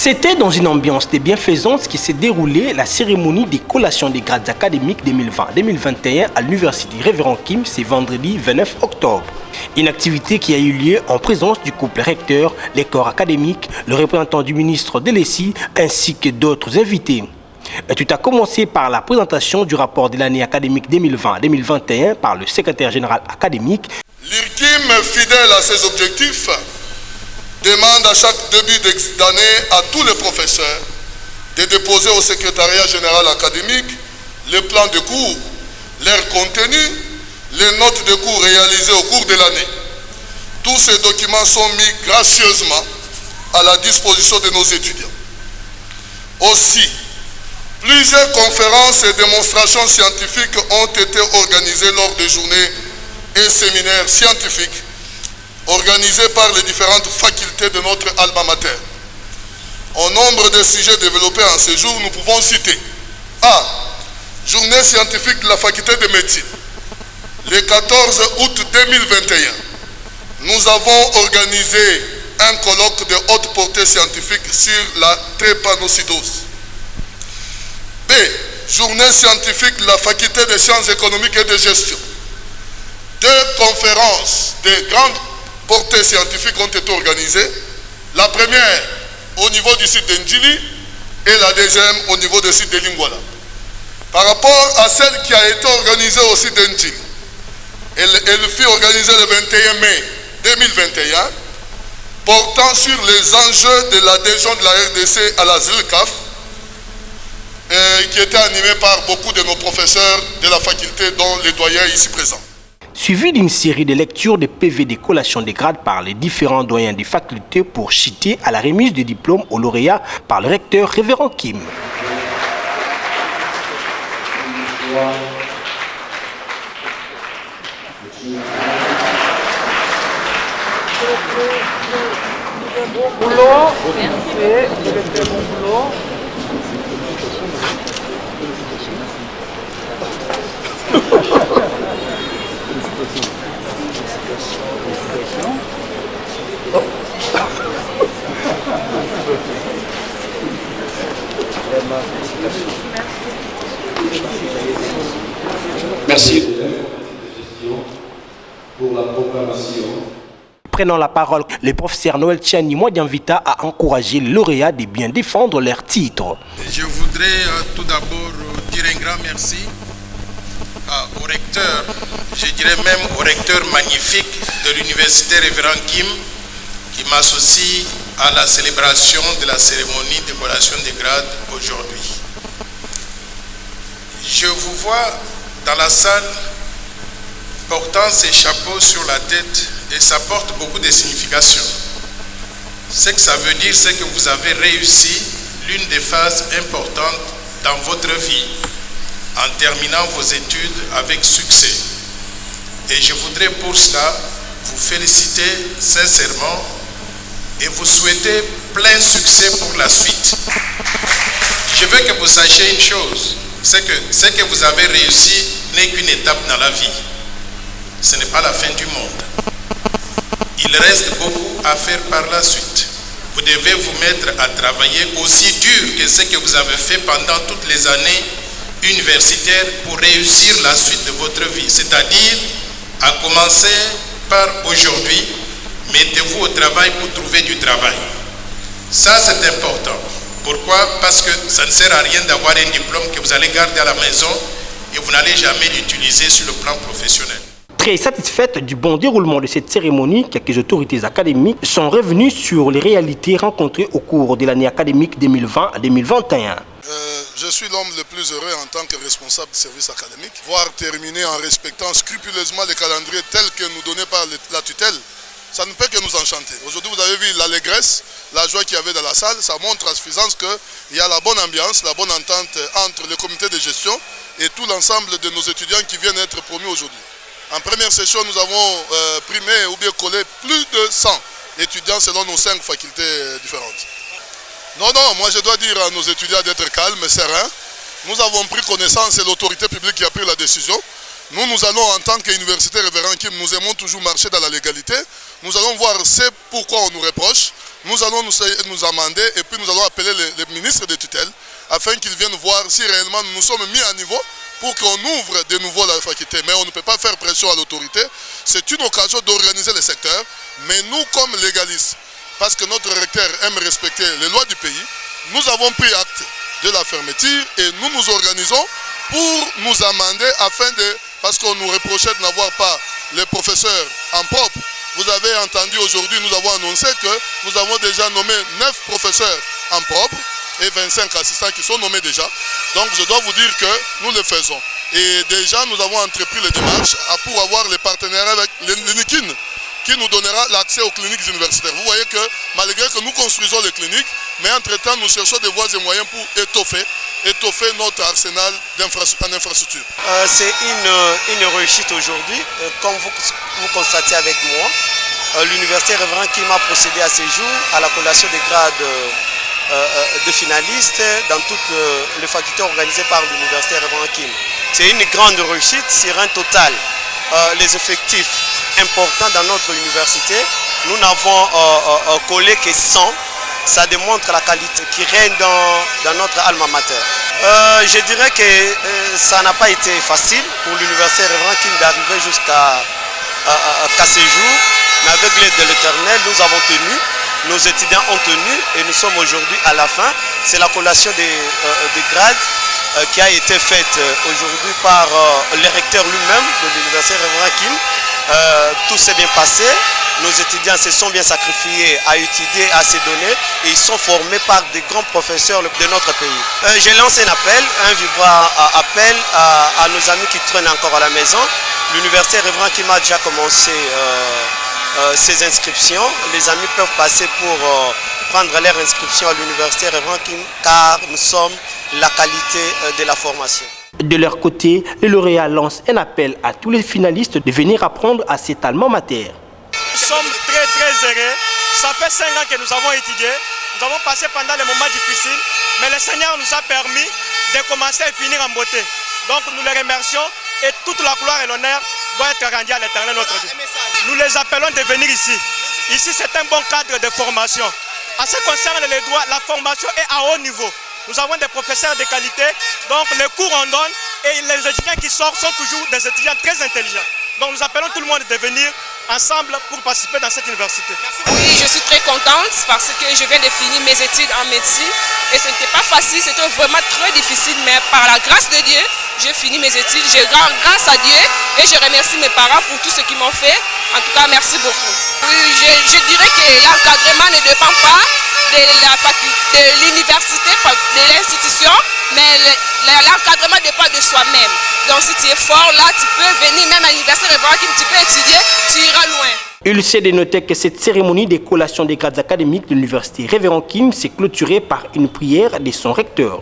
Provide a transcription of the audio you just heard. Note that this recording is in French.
C'était dans une ambiance de bienfaisance qui s'est déroulée la cérémonie des collations des grades académiques 2020-2021 à l'Université Révérend Kim ce vendredi 29 octobre. Une activité qui a eu lieu en présence du couple recteur, les corps académiques, le représentant du ministre de l'ESI ainsi que d'autres invités. Tout a commencé par la présentation du rapport de l'année académique 2020-2021 par le secrétaire général académique. L'IRKIM, fidèle à ses objectifs, demande à chaque début d'année à tous les professeurs de déposer au secrétariat général académique les plans de cours, leur contenu, les notes de cours réalisées au cours de l'année. Tous ces documents sont mis gracieusement à la disposition de nos étudiants. Aussi, plusieurs conférences et démonstrations scientifiques ont été organisées lors des journées et séminaires scientifiques organisés par les différentes facultés de notre alma mater. Au nombre de sujets développés en ce jour, nous pouvons citer A. Journée scientifique de la faculté de médecine. Le 14 août 2021, nous avons organisé un colloque de haute portée scientifique sur la drépanocytose. B. Journée scientifique de la faculté des sciences économiques et de gestion. Deux conférences de grande portée scientifique ont été organisées. La première au niveau du site d'Ndjili et la deuxième au niveau du site de Lingwala. Par rapport à celle qui a été organisée au site d'Ndjili, elle fut organisée le 21 mai 2021, portant sur les enjeux de l'adhésion de la RDC à la ZILCAF, qui était animée par beaucoup de nos professeurs de la faculté, dont les doyens ici présents. Suivi d'une série de lectures de PV des collations des grades par les différents doyens des facultés pour chiter à la remise des diplômes aux lauréats par le recteur Révérend Kim. Merci pour la proclamation. Prenant la parole, le professeur Noël Tchani Mwadianvita a encouragé les lauréats de bien défendre leur titre. Je voudrais tout d'abord dire un grand merci au recteur, je dirais même au recteur magnifique de l'université Révérend Kim, qui m'associe à la célébration de la cérémonie de collation des grades aujourd'hui. Je vous vois dans la salle portant ces chapeaux sur la tête et ça porte beaucoup de significations. Ce que ça veut dire, c'est que vous avez réussi l'une des phases importantes dans votre vie en terminant vos études avec succès. Et je voudrais pour cela vous féliciter sincèrement et vous souhaiter plein succès pour la suite. Je veux que vous sachiez une chose, c'est que ce que vous avez réussi n'est qu'une étape dans la vie. Ce n'est pas la fin du monde. Il reste beaucoup à faire par la suite. Vous devez vous mettre à travailler aussi dur que ce que vous avez fait pendant toutes les années universitaires pour réussir la suite de votre vie. C'est-à-dire, à commencer par aujourd'hui, mettez-vous au travail pour trouver du travail. Ça, c'est important. Pourquoi? Parce que ça ne sert à rien d'avoir un diplôme que vous allez garder à la maison et vous n'allez jamais l'utiliser sur le plan professionnel. Très satisfaite du bon déroulement de cette cérémonie, quelques autorités académiques sont revenues sur les réalités rencontrées au cours de l'année académique 2020-2021. Je suis l'homme le plus heureux en tant que responsable du service académique, voire terminer en respectant scrupuleusement le calendrier tel que nous donné par la tutelle. Ça ne peut que nous enchanter. Aujourd'hui, vous avez vu l'allégresse, la joie qu'il y avait dans la salle. Ça montre à suffisance qu'il y a la bonne ambiance, la bonne entente entre le comité de gestion et tout l'ensemble de nos étudiants qui viennent être promus aujourd'hui. En première session, nous avons primé ou bien collé plus de 100 étudiants selon nos 5 facultés différentes. Non, moi je dois dire à nos étudiants d'être calmes et sereins. Nous avons pris connaissance, c'est l'autorité publique qui a pris la décision. Nous allons en tant qu'université Révérend Kim, nous aimons toujours marcher dans la légalité. Nous allons voir ce pourquoi on nous reproche. nous allons nous amender et puis nous allons appeler les ministres de tutelle afin qu'ils viennent voir si réellement nous sommes mis à niveau pour qu'on ouvre de nouveau la faculté. Mais on ne peut pas faire pression à l'autorité. C'est une occasion d'organiser le secteur. Mais nous, comme légalistes, parce que notre recteur aime respecter les lois du pays, nous avons pris acte de la fermeture et nous nous organisons pour nous amender afin de... Parce qu'on nous reprochait de n'avoir pas les professeurs en propre. Vous avez entendu aujourd'hui, nous avons annoncé que nous avons déjà nommé 9 professeurs en propre et 25 assistants qui sont nommés déjà. Donc je dois vous dire que nous le faisons. Et déjà nous avons entrepris les démarches pour avoir les partenariats avec l'INIKIN qui nous donnera l'accès aux cliniques universitaires. Vous voyez que malgré que nous construisons les cliniques, mais entre-temps nous cherchons des voies et moyens pour étoffer notre arsenal en infrastructure. C'est une réussite aujourd'hui. Comme vous constatez avec moi, l'université Révérend Kim a procédé à ce jour à la collation des grades de finalistes dans toutes les facultés organisées par l'université Révérend Kim. C'est une grande réussite sur un total. Les effectifs importants dans notre université, nous n'avons collé que 100. Ça démontre la qualité qui règne dans notre alma mater. Je dirais que ça n'a pas été facile pour l'université Révérend Kim d'arriver jusqu'à ce jour, mais avec l'aide de l'Éternel, nous avons tenu, nos étudiants ont tenu et nous sommes aujourd'hui à la fin. C'est la collation des grades qui a été faite aujourd'hui par le recteur lui-même de l'université Révérend Kim. Tout s'est bien passé. Nos étudiants se sont bien sacrifiés à étudier, à se donner et ils sont formés par des grands professeurs de notre pays. J'ai lancé un vibrant appel à nos amis qui traînent encore à la maison. L'université Révérend Kim a déjà commencé ses inscriptions. Les amis peuvent passer pour prendre leur inscription à l'université Révérend Kim car nous sommes la qualité de la formation. De leur côté, les lauréats lancent un appel à tous les finalistes de venir apprendre à cet alma mater. Nous sommes très heureux. Ça fait 5 ans que nous avons étudié. Nous avons passé pendant les moments difficiles. Mais le Seigneur nous a permis de commencer et finir en beauté. Donc nous les remercions et toute la gloire et l'honneur doit être rendue à l'Éternel notre Dieu. Nous les appelons de venir ici. Ici c'est un bon cadre de formation. En ce qui concerne les droits, la formation est à haut niveau. Nous avons des professeurs de qualité, donc les cours on donne et les étudiants qui sortent sont toujours des étudiants très intelligents. Donc nous appelons tout le monde de venir ensemble pour participer dans cette université. Oui, je suis très contente parce que je viens de finir mes études en médecine et ce n'était pas facile, c'était vraiment très difficile, mais par la grâce de Dieu, j'ai fini mes études, je rends grâce à Dieu et je remercie mes parents pour tout ce qu'ils m'ont fait. En tout cas, merci beaucoup. Oui, je dirais que l'encadrement ne dépend pas de l'université, de l'institution, mais l'encadrement dépend de soi-même. Donc si tu es fort, là, tu peux venir même à l'université Révérend Kim, tu peux étudier, tu iras loin. Il s'est dénoté que cette cérémonie de collation des grades académiques de l'université Révérend Kim s'est clôturée par une prière de son recteur.